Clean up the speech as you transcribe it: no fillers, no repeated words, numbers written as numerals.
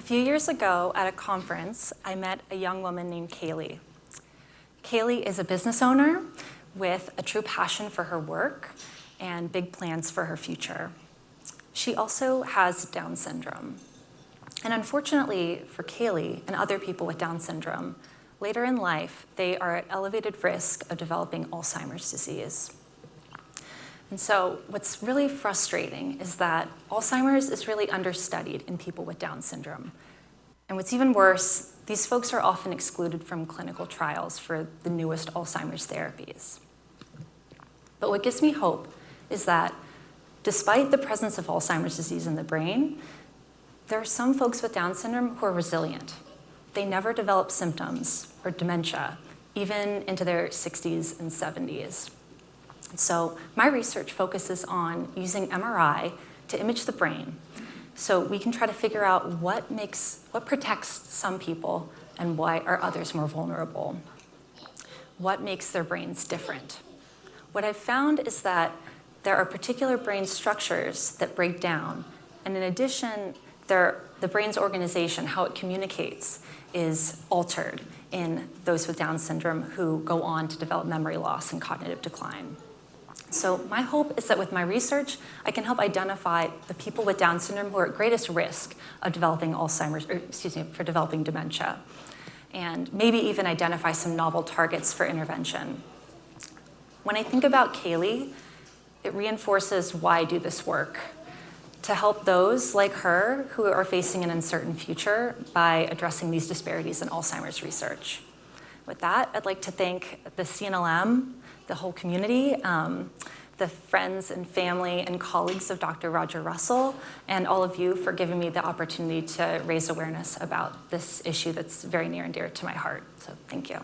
few years ago at a conference, I met a young woman named Kaylee. Kaylee is a business owner with a true passion for her work and big plans for her future. She also has Down syndrome. And unfortunately for Kaylee and other people with Down syndrome, later in life, they are at elevated risk of developing Alzheimer's disease. And so what's really frustrating is that Alzheimer's is really understudied in people with Down syndrome. And what's even worse, these folks are often excluded from clinical trials for the newest Alzheimer's therapies. But what gives me hope is that despite the presence of Alzheimer's disease in the brain, there are some folks with Down syndrome who are resilient. They never develop symptoms or dementia, even into their 60s and 70s. So my research focuses on using MRI to image the brain so we can try to figure out what protects some people and why are others more vulnerable. What makes their brains different? What I've found is that there are particular brain structures that break down, and in addition, the brain's organization, how it communicates, is altered in those with Down syndrome who go on to develop memory loss and cognitive decline. So my hope is that with my research, I can help identify the people with Down syndrome who are at greatest risk of developing for developing dementia, and maybe even identify some novel targets for intervention. When I think about Kaylee, it reinforces why I do this work, to help those like her who are facing an uncertain future by addressing these disparities in Alzheimer's research. With that, I'd like to thank the CNLM, the whole community, the friends and family and colleagues of Dr. Roger Russell, and all of you for giving me the opportunity to raise awareness about this issue that's very near and dear to my heart. So thank you.